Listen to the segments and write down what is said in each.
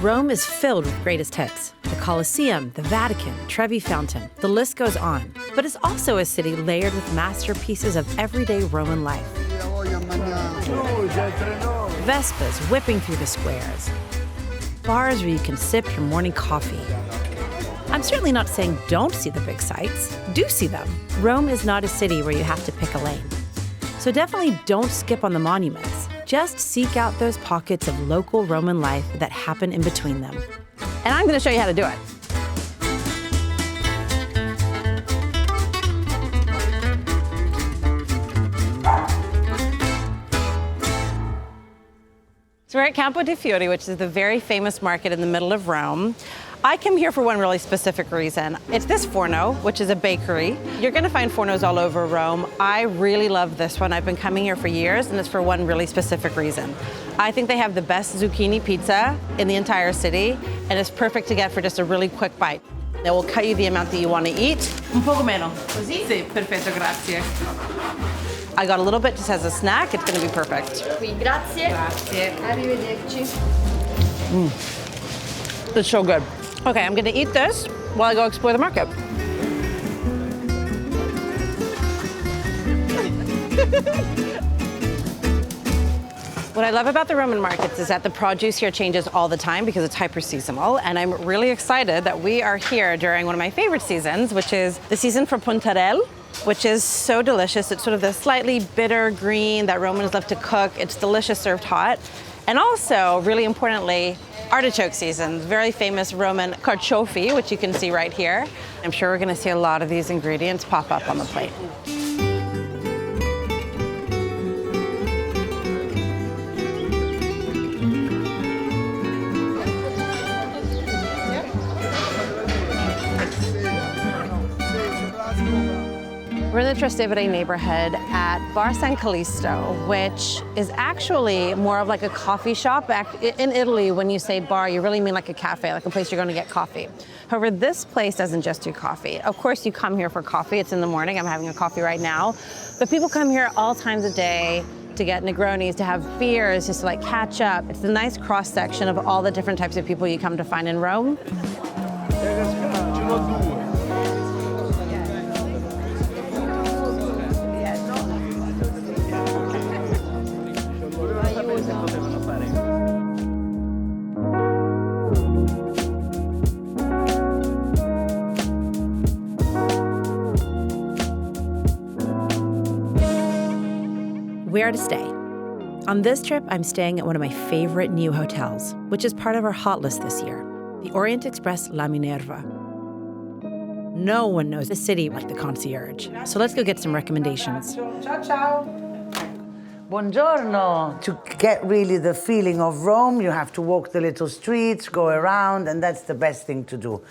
Rome is filled with greatest hits. The Colosseum, the Vatican, Trevi Fountain, the list goes on. But it's also a city layered with masterpieces of everyday Roman life. Vespas whipping through the squares. Bars where you can sip your morning coffee. I'm certainly not saying don't see the big sights. Do see them. Rome is not a city where you have to pick a lane. So definitely don't skip on the monuments. Just seek out those pockets of local Roman life that happen in between them. And I'm going to show you how to do it. So we're at Campo de Fiori, which is the very famous market in the middle of Rome. I came here for one really specific reason. It's this forno, which is a bakery. You're gonna find fornos all over Rome. I really love this one. I've been coming here for years, and it's for one really specific reason. I think they have the best zucchini pizza in the entire city, and it's perfect to get for just a really quick bite. They will cut you the amount that you want to eat. Un poco meno. Così? Sì, perfetto, grazie. I got a little bit just as a snack. It's gonna be perfect. Qui, grazie. Grazie. Arrivederci. It's so good. Okay, I'm gonna eat this while I go explore the market. What I love about the Roman markets is that the produce here changes all the time because it's hyper-seasonal, and I'm really excited that we are here during one of my favorite seasons, which is the season for puntarelle, which is so delicious. It's sort of the slightly bitter green that Romans love to cook. It's delicious served hot. And also, really importantly, artichoke season, very famous Roman carciofi, which you can see right here. I'm sure we're gonna see a lot of these ingredients pop up on the plate. We're in the Trastevere neighborhood at Bar San Callisto, which is actually more of like a coffee shop. In Italy, when you say bar, you really mean like a cafe, like a place you're going to get coffee. However, this place doesn't just do coffee. Of course, you come here for coffee. It's in the morning. I'm having a coffee right now. But people come here all times of day to get Negronis, to have beers, just to like catch up. It's a nice cross-section of all the different types of people you come to find in Rome. Where to stay? On this trip, I'm staying at one of my favorite new hotels, which is part of our hot list this year, the Orient Express La Minerva. No one knows the city like the Concierge, so let's go get some recommendations. Ciao, ciao. Buongiorno. To get really the feeling of Rome, you have to walk the little streets, go around, and that's the best thing to do.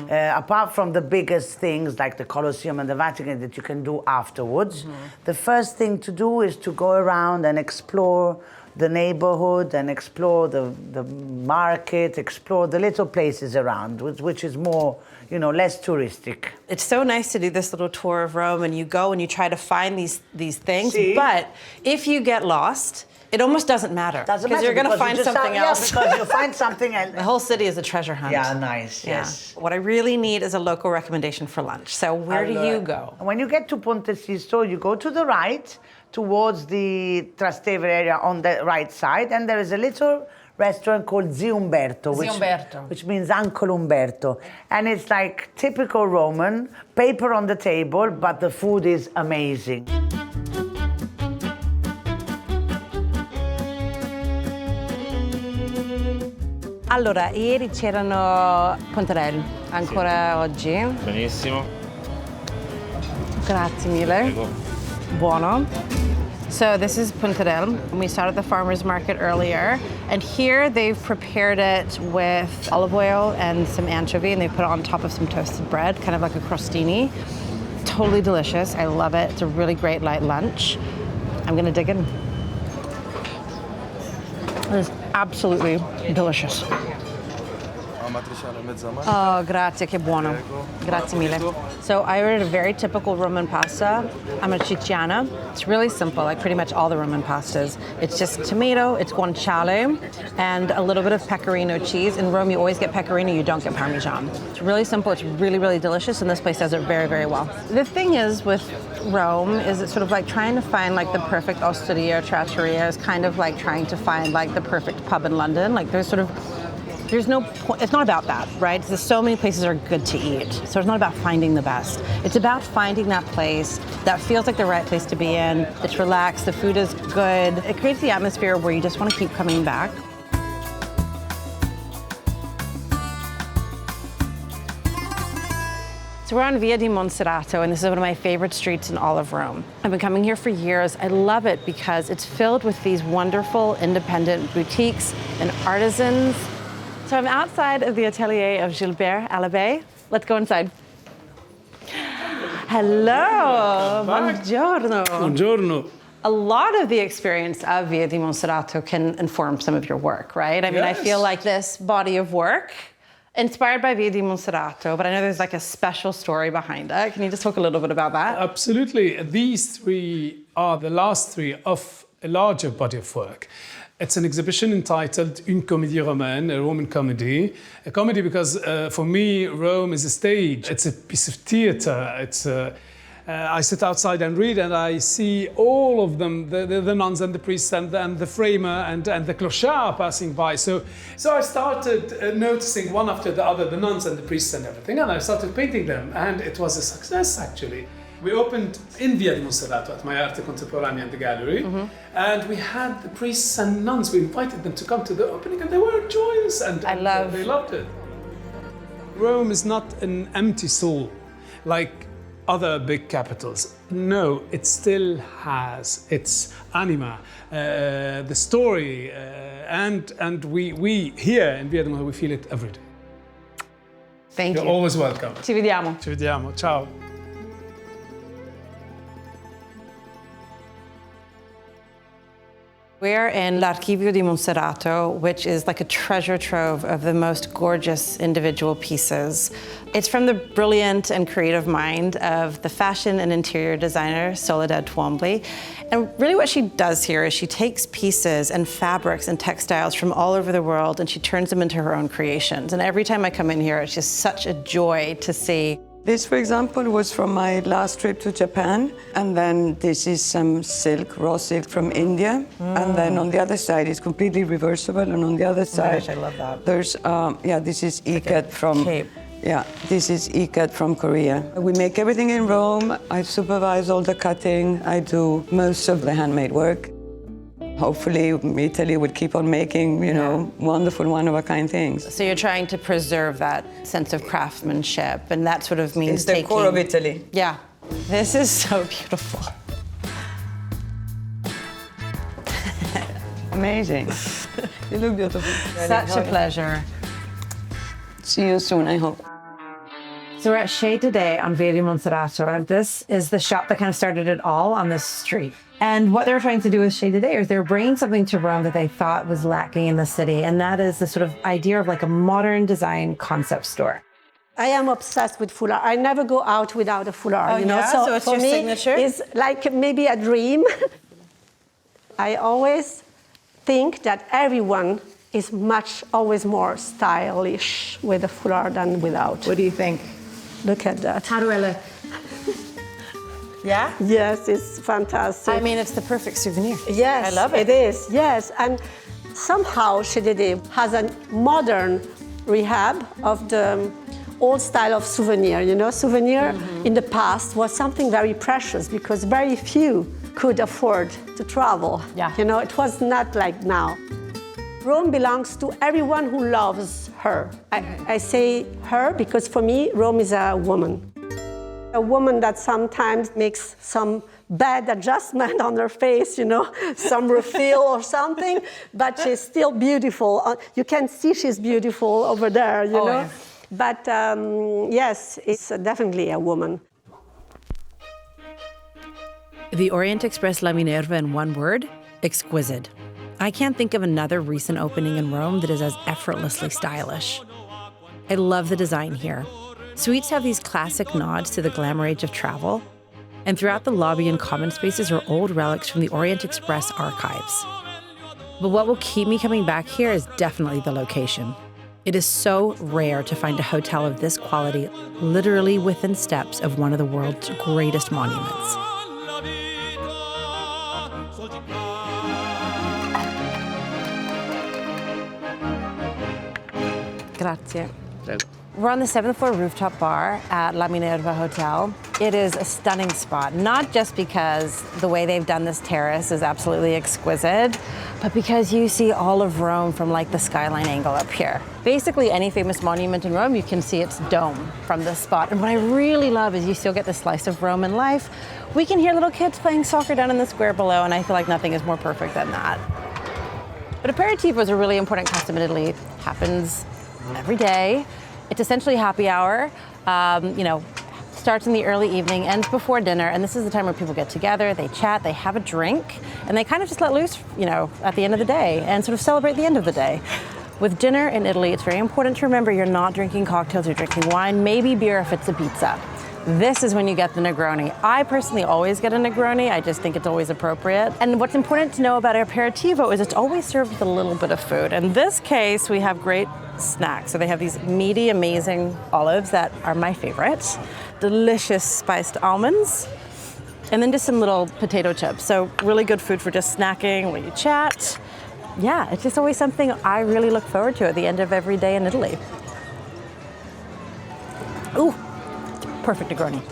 Apart from the biggest things like the Colosseum and the Vatican that you can do afterwards, the first thing to do is to go around and explore the neighborhood and explore the market, explore the little places around, which is more, less touristic. It's so nice to do this little tour of Rome, and you go and you try to find these things, See? but if you get lost, it almost doesn't matter. Because you're going to find something else. Yeah, because you find something and... The whole city is a treasure hunt. Yeah, nice, yes. What I really need is a local recommendation for lunch. So where do you go? When you get to Ponte Sisto, you go to the right, towards the Trastevere area on the right side, and there is a little restaurant called Zio Umberto, which means Uncle Umberto. And it's like typical Roman, paper on the table, but the food is amazing. Allora, ieri c'erano puntarelle, ancora oggi. Benissimo. Grazie mille. Prego. Buono. So this is puntarelle. We saw it at the farmer's market earlier. And here they've prepared it with olive oil and some anchovy, and they put it on top of some toasted bread, kind of like a crostini. Totally delicious. I love it. It's a really great light lunch. I'm gonna dig in. It is absolutely delicious. Amatriciana mezza manica. Oh, grazie, che buono. Prego. Grazie mille. Prego. So I ordered a very typical Roman pasta, amatriciana. It's really simple, like pretty much all the Roman pastas. It's just tomato, it's guanciale, and a little bit of pecorino cheese. In Rome, you always get pecorino, you don't get Parmesan. It's really simple, it's really, really delicious, and this place does it very, very well. The thing is with Rome is it's sort of like trying to find like the perfect osteria, trattoria is kind of like trying to find like the perfect pub in London. Like there's no point, it's not about that, right? There's so many places are good to eat. So it's not about finding the best. It's about finding that place that feels like the right place to be in. It's relaxed, the food is good. It creates the atmosphere where you just want to keep coming back. So we're on Via di Monserrato, and this is one of my favorite streets in all of Rome. I've been coming here for years. I love it because it's filled with these wonderful independent boutiques and artisans. So I'm outside of the atelier of Gilbert Alabé. Let's go inside. Hello, buongiorno. Buongiorno. A lot of the experience of Via di Monserrato can inform some of your work, right? I mean, I feel like this body of work, inspired by Via di Monserrato, but I know there's like a special story behind it. Can you just talk a little bit about that? Absolutely. These three are the last three of a larger body of work. It's an exhibition entitled Une comédie romaine, a Roman comedy. A comedy because for me, Rome is a stage. It's a piece of theater. I sit outside and read, and I see all of them, the nuns and the priests and the framer and the clochard passing by. So I started noticing one after the other, the nuns and the priests and everything, and I started painting them, and it was a success, actually. We opened in Via di Monserrato at my Arte Contemporanea in the gallery, and we had the priests and nuns, we invited them to come to the opening, and they were joyous, and they loved it. Rome is not an empty soul, like other big capitals. No, it still has its anima, the story, and we here in Via di Monserrato, we feel it every day. Thank you. You're always welcome. Ci vediamo. Ci vediamo. Ciao. We're in l'Archivio di Monserrato, which is like a treasure trove of the most gorgeous individual pieces. It's from the brilliant and creative mind of the fashion and interior designer Soledad Twombly. And really what she does here is she takes pieces and fabrics and textiles from all over the world and she turns them into her own creations. And every time I come in here, it's just such a joy to see. This, for example, was from my last trip to Japan. And then this is some silk, raw silk from India. And then on the other side, it's completely reversible. And on the other side, gosh, I love that. There's, this is ikat from... cape. Yeah, this is ikat from Korea. We make everything in Rome. I supervise all the cutting. I do most of the handmade work. Hopefully, Italy would keep on making, wonderful, one-of-a-kind things. So you're trying to preserve that sense of craftsmanship, and that sort of means It's the core of Italy. Yeah. This is so beautiful. Amazing. You look beautiful. Such a pleasure. See you soon, I hope. So we're at Chez Today on Via di Monserrato, and this is the shop that kind of started it all on this street. And what they're trying to do with Chez Today is they're bringing something to Rome that they thought was lacking in the city, and that is the sort of idea of like a modern design concept store. I am obsessed with foulard. I never go out without a foulard, Yeah? So it's for your me, signature? It's like maybe a dream. I always think that everyone is always more stylish with a foulard than without. What do you think? Look at that. How do I look? Yeah? Yes, it's fantastic. I mean, it's the perfect souvenir. Yes, I love it. It is, yes. And somehow Chez has a modern rehab of the old style of souvenir. Souvenir in the past was something very precious because very few could afford to travel. Yeah. It was not like now. Rome belongs to everyone who loves her. I say her because for me, Rome is a woman. A woman that sometimes makes some bad adjustment on her face, some refill or something, but she's still beautiful. You can see she's beautiful over there, you know. Yeah. But yes, it's definitely a woman. The Orient Express La Minerva in one word, exquisite. I can't think of another recent opening in Rome that is as effortlessly stylish. I love the design here. Suites have these classic nods to the glamour age of travel, and throughout the lobby and common spaces are old relics from the Orient Express archives. But what will keep me coming back here is definitely the location. It is so rare to find a hotel of this quality literally within steps of one of the world's greatest monuments. Grazie. We're on the 7th floor rooftop bar at La Minerva Hotel. It is a stunning spot, not just because the way they've done this terrace is absolutely exquisite, but because you see all of Rome from like the skyline angle up here. Basically any famous monument in Rome, you can see its dome from this spot. And what I really love is you still get the slice of Roman life. We can hear little kids playing soccer down in the square below, and I feel like nothing is more perfect than that. But aperitivo is a really important custom in Italy. It happens every day. It's essentially happy hour, starts in the early evening, ends before dinner, and this is the time where people get together, they chat, they have a drink, and they kind of just let loose, at the end of the day and sort of celebrate the end of the day. With dinner in Italy, it's very important to remember you're not drinking cocktails, you're drinking wine, maybe beer if it's a pizza. This is when you get the Negroni. I personally always get a Negroni. I just think it's always appropriate. And what's important to know about aperitivo is it's always served with a little bit of food. In this case, we have great snacks. So they have these meaty, amazing olives that are my favorites. Delicious spiced almonds. And then just some little potato chips. So really good food for just snacking when you chat. Yeah, it's just always something I really look forward to at the end of every day in Italy. Ooh. Perfect Negroni.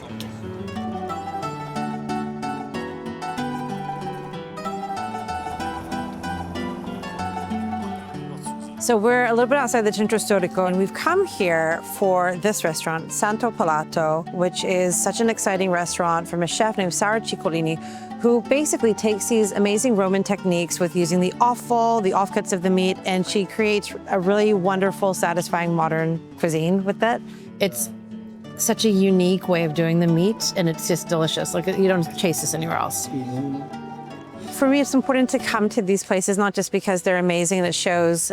So we're a little bit outside the Centro Storico, and we've come here for this restaurant, Santo Palato, which is such an exciting restaurant from a chef named Sara Ciccolini, who basically takes these amazing Roman techniques with using the offal, the offcuts of the meat, and she creates a really wonderful, satisfying modern cuisine with it. It's such a unique way of doing the meat, and it's just delicious. Like, you don't chase this anywhere else. For me, it's important to come to these places, not just because they're amazing and it shows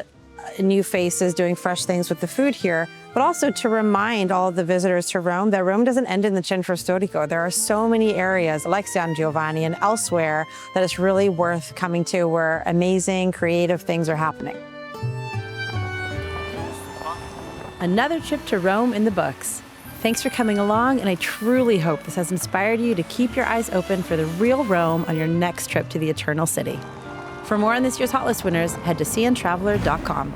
new faces doing fresh things with the food here, but also to remind all of the visitors to Rome that Rome doesn't end in the Centro Storico. There are so many areas like San Giovanni and elsewhere that it's really worth coming to, where amazing, creative things are happening. Another trip to Rome in the books. Thanks for coming along, and I truly hope this has inspired you to keep your eyes open for the real Rome on your next trip to the Eternal City. For more on this year's Hot List winners, head to cntraveler.com.